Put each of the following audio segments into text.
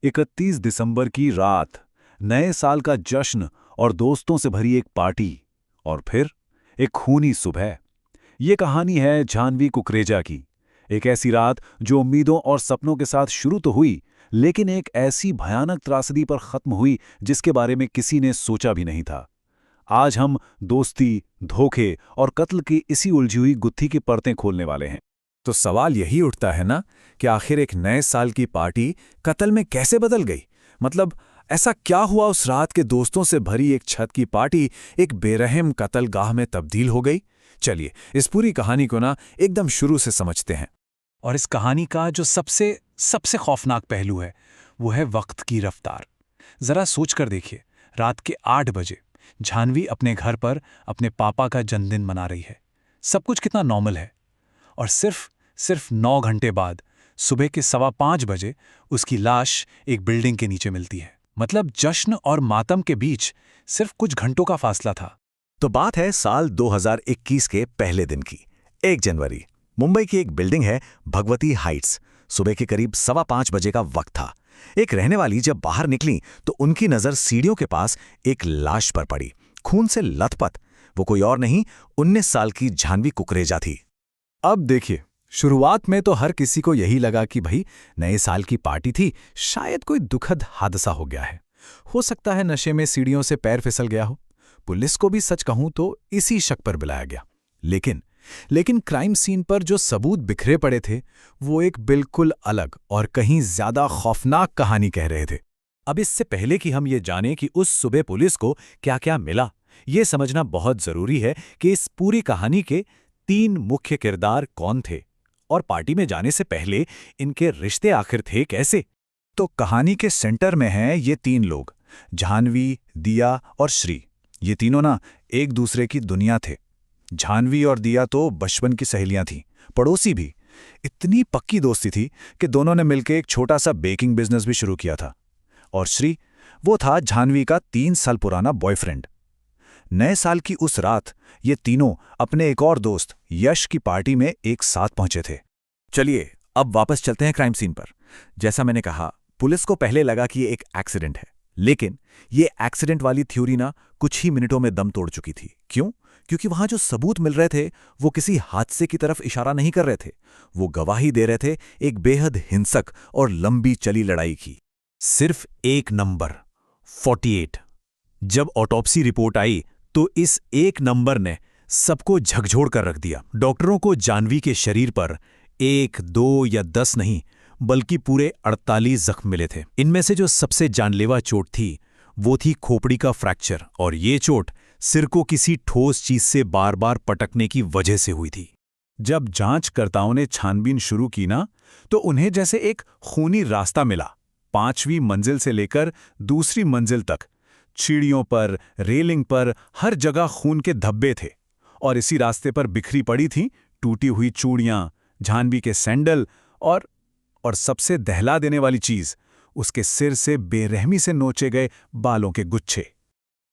31 दिसंबर की रात, नए साल का जश्न और दोस्तों से भरी एक पार्टी, और फिर एक खूनी सुबह। ये कहानी है जाह्नवी कुकरेजा की। एक ऐसी रात जो उम्मीदों और सपनों के साथ शुरू तो हुई, लेकिन एक ऐसी भयानक त्रासदी पर खत्म हुई जिसके बारे में किसी ने सोचा भी नहीं था। आज हम दोस्ती, धोखे और कत्ल की इसी उलझी हुई गुत्थी की परतें खोलने वाले हैं। तो सवाल यही उठता है ना कि आखिर एक नए साल की पार्टी कत्ल में कैसे बदल गई। मतलब ऐसा क्या हुआ उस रात के दोस्तों से भरी एक छत की पार्टी एक बेरहम कत्लगाह में तब्दील हो गई। चलिए इस पूरी कहानी को ना एकदम शुरू से समझते हैं। और इस कहानी का जो सबसे सबसे खौफनाक पहलू है वो है वक्त की रफ्तार। जरा सोच कर देखिए, रात के 8 बजे जाह्नवी अपने घर पर अपने पापा का जन्मदिन मना रही है। सब कुछ कितना नॉर्मल है। और सिर्फ 9 घंटे बाद सुबह के 5:15 बजे उसकी लाश एक बिल्डिंग के नीचे मिलती है। मतलब जश्न और मातम के बीच सिर्फ कुछ घंटों का फासला था। तो बात है साल 2021 के पहले दिन की। 1 जनवरी, मुंबई की एक बिल्डिंग है भगवती हाइट्स। सुबह के करीब 5:15 बजे का वक्त था। एक रहने वाली जब बाहर निकली तो उनकी नजर सीढ़ियों के पास एक लाश पर पड़ी, खून से लथपथ। वो कोई और नहीं, 19 साल की जाह्नवी कुकरेजा थी। अब देखिए, शुरुआत में तो हर किसी को यही लगा कि भाई नए साल की पार्टी थी, शायद कोई दुखद हादसा हो गया है। हो सकता है नशे में सीढ़ियों से पैर फिसल गया हो। पुलिस को भी सच कहूं तो इसी शक पर बुलाया गया। लेकिन क्राइम सीन पर जो सबूत बिखरे पड़े थे वो एक बिल्कुल अलग और कहीं ज्यादा खौफनाक कहानी कह रहे थे। अब इससे पहले कि हम ये जानें कि उस सुबह पुलिस को क्या-क्या मिला, ये समझना बहुत जरूरी है कि इस पूरी कहानी के 3 मुख्य किरदार कौन थे और पार्टी में जाने से पहले इनके रिश्ते आखिर थे कैसे। तो कहानी के सेंटर में हैं ये 3 लोग, जाह्नवी, दिया और श्री। ये तीनों ना एक दूसरे की दुनिया थे। जाह्नवी और दिया तो बचपन की सहेलियां थीं, पड़ोसी भी। इतनी पक्की दोस्ती थी कि दोनों ने मिलकर एक छोटा सा बेकिंग बिजनेस भी शुरू किया था। और श्री, वो था जाह्नवी का 3 साल पुराना बॉयफ्रेंड। नए साल की उस रात ये तीनों अपने एक और दोस्त यश की पार्टी में एक साथ पहुंचे थे। चलिए अब वापस चलते हैं क्राइम सीन पर। जैसा मैंने कहा, पुलिस को पहले लगा कि ये एक एक्सीडेंट है, लेकिन ये एक्सीडेंट वाली थ्योरी ना कुछ ही मिनटों में दम तोड़ चुकी थी। क्यों? क्योंकि वहां जो सबूत मिल रहे थे वो किसी हादसे की तरफ इशारा नहीं कर रहे थे। वो गवाही दे रहे थे एक बेहद हिंसक और लंबी चली लड़ाई की। सिर्फ एक नंबर, 48। जब ऑटोप्सी रिपोर्ट आई तो इस एक नंबर ने सबको झकझोर कर रख दिया। डॉक्टरों को जाह्नवी के शरीर पर 1, 2 या 10 नहीं, बल्कि पूरे 48 जख्म मिले थे। इनमें से जो सबसे जानलेवा चोट थी वो थी खोपड़ी का फ्रैक्चर, और ये चोट सिर को किसी ठोस चीज से बार बार पटकने की वजह से हुई थी। जब जांचकर्ताओं ने छानबीन शुरू की ना, तो उन्हें जैसे एक खूनी रास्ता मिला। 5वीं मंजिल से लेकर दूसरी मंजिल तक सीढ़ियों पर, रेलिंग पर, हर जगह खून के धब्बे थे। और इसी रास्ते पर बिखरी पड़ी थीं टूटी हुई चूड़ियां, जाह्नवी के सैंडल और सबसे दहला देने वाली चीज, उसके सिर से बेरहमी से नोचे गए बालों के गुच्छे।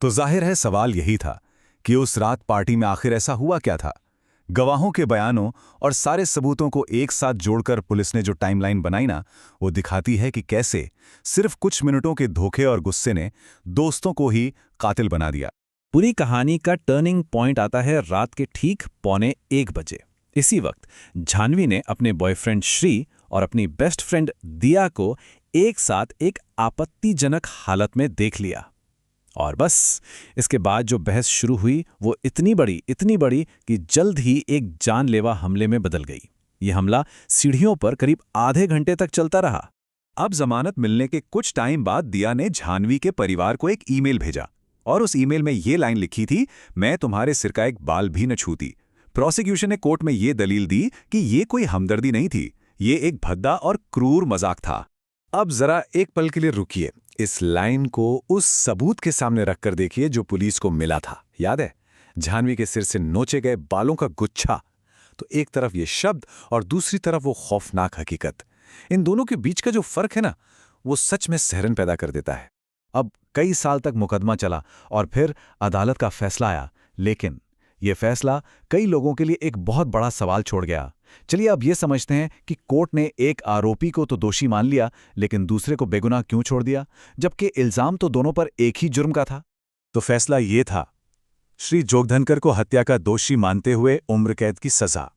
तो जाहिर है सवाल यही था कि उस रात पार्टी में आखिर ऐसा हुआ क्या था। गवाहों के बयानों और सारे सबूतों को एक साथ जोड़कर पुलिस ने जो टाइमलाइन बनाई ना, वो दिखाती है कि कैसे सिर्फ कुछ मिनटों के धोखे और गुस्से ने दोस्तों को ही कातिल बना दिया। पूरी कहानी का टर्निंग पॉइंट आता है रात के ठीक 1:15 बजे। इसी वक्त जाह्नवी ने अपने बॉयफ्रेंड श्री और अपनी बेस्ट फ्रेंड दिया को एक साथ एक आपत्तिजनक हालत में देख लिया। और बस इसके बाद जो बहस शुरू हुई वो इतनी बड़ी कि जल्द ही एक जानलेवा हमले में बदल गई। ये हमला सीढ़ियों पर करीब आधे घंटे तक चलता रहा। अब जमानत मिलने के कुछ टाइम बाद दिया ने जाह्नवी के परिवार को एक ईमेल भेजा, और उस ईमेल में ये लाइन लिखी थी, मैं तुम्हारे सिर का एक बाल भी न छूती। प्रोसिक्यूशन ने कोर्ट में ये दलील दी कि ये कोई हमदर्दी नहीं थी, ये एक भद्दा और क्रूर मजाक था। अब जरा एक पल के लिए रुकिए, इस लाइन को उस सबूत के सामने रखकर देखिए जो पुलिस को मिला था। याद है, जाह्नवी के सिर से नोचे गए बालों का गुच्छा। तो एक तरफ ये शब्द और दूसरी तरफ वो खौफनाक हकीकत। इन दोनों के बीच का जो फर्क है ना, वो सच में सहरन पैदा कर देता है। अब कई साल तक मुकदमा चला और फिर अदालत का फैसला आया, लेकिन ये फैसला कई लोगों के लिए एक बहुत बड़ा सवाल छोड़ गया चलिए अब ये समझते हैं कि कोर्ट ने एक आरोपी को तो दोषी मान लिया, लेकिन दूसरे को बेगुनाह क्यों छोड़ दिया, जबकि इल्जाम तो दोनों पर एक ही जुर्म का था। तो फैसला ये था, श्री जोगधनकर को हत्या का दोषी मानते हुए उम्र कैद की सजा,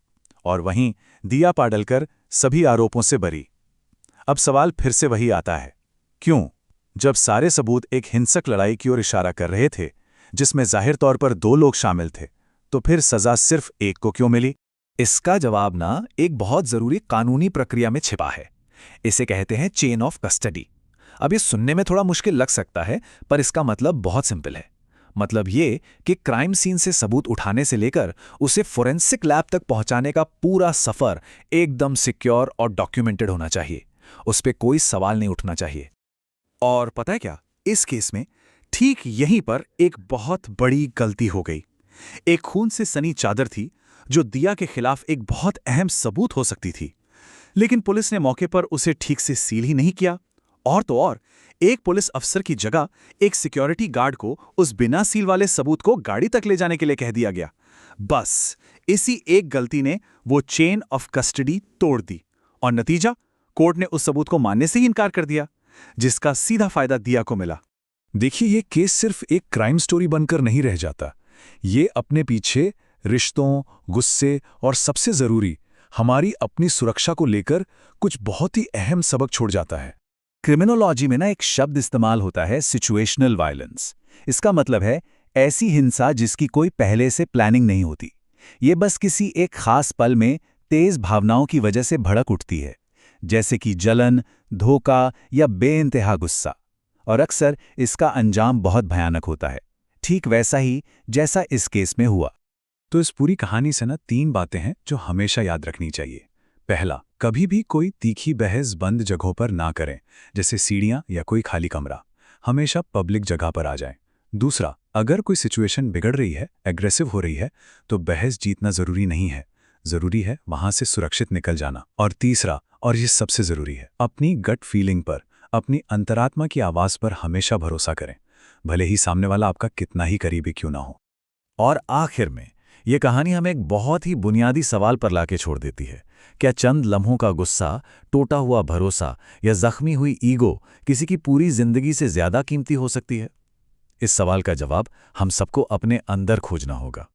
और वहीं दिया पाडलकर सभी आरोपों से बरी। अब सवाल फिर से वही आता है, क्यों? जब सारे सबूत एक हिंसक लड़ाई की ओर इशारा कर रहे थे, जिसमें जाहिर तौर पर 2 लोग शामिल थे, तो फिर सजा सिर्फ एक को क्यों मिली? इसका जवाब ना एक बहुत जरूरी कानूनी प्रक्रिया में छिपा है। इसे कहते हैं चेन ऑफ कस्टडी। अब ये सुनने में थोड़ा मुश्किल लग सकता है, पर इसका मतलब बहुत सिंपल है। मतलब ये कि क्राइम सीन से सबूत उठाने से लेकर उसे फोरेंसिक लैब तक पहुंचाने का पूरा सफर एकदम सिक्योर और डॉक्यूमेंटेड होना चाहिए। उस पर कोई सवाल नहीं उठना चाहिए। और पता है क्या, इस केस में ठीक यहीं पर एक बहुत बड़ी गलती हो गई। एक खून से सनी चादर थी जो दिया के खिलाफ एक बहुत अहम सबूत हो सकती थी, लेकिन पुलिस ने मौके पर उसे ठीक से सील ही नहीं किया। और तो और, एक पुलिस अफसर की जगह एक सिक्योरिटी गार्ड को उस बिना सील वाले सबूत को गाड़ी तक ले जाने के लिए कह दिया गया। बस इसी एक गलती ने वो चेन ऑफ कस्टडी तोड़ दी, और नतीजा, कोर्ट ने उस सबूत को मानने से ही इनकार कर दिया, जिसका सीधा फायदा दिया को मिला। देखिए, ये केस सिर्फ एक क्राइम स्टोरी बनकर नहीं रह जाता। ये अपने पीछे रिश्तों, गुस्से और सबसे जरूरी हमारी अपनी सुरक्षा को लेकर कुछ बहुत ही अहम सबक छोड़ जाता है। क्रिमिनोलॉजी में ना एक शब्द इस्तेमाल होता है, सिचुएशनल वायलेंस। इसका मतलब है ऐसी हिंसा जिसकी कोई पहले से प्लानिंग नहीं होती। ये बस किसी एक खास पल में तेज भावनाओं की वजह से भड़क उठती है, जैसे कि जलन, धोखा या बेइंतहा गुस्सा। और अक्सर इसका अंजाम बहुत भयानक होता है, ठीक वैसा ही जैसा इस केस में हुआ। तो इस पूरी कहानी से ना 3 बातें हैं जो हमेशा याद रखनी चाहिए। पहला, कभी भी कोई तीखी बहस बंद जगहों पर ना करें, जैसे सीढ़ियां या कोई खाली कमरा। हमेशा पब्लिक जगह पर आ जाएं। दूसरा, अगर कोई सिचुएशन बिगड़ रही है, एग्रेसिव हो रही है, तो बहस जीतना जरूरी नहीं है, जरूरी है वहां से सुरक्षित निकल जाना। और तीसरा, और ये सबसे जरूरी है, अपनी गट फीलिंग पर, अपनी अंतरात्मा की आवाज पर हमेशा भरोसा करें, भले ही सामने वाला आपका कितना ही करीबी क्यों ना हो। और आखिर में ये कहानी हमें एक बहुत ही बुनियादी सवाल पर लाके छोड़ देती है। क्या चंद लम्हों का गुस्सा, टूटा हुआ भरोसा या जख्मी हुई ईगो किसी की पूरी जिंदगी से ज्यादा कीमती हो सकती है? इस सवाल का जवाब हम सबको अपने अंदर खोजना होगा।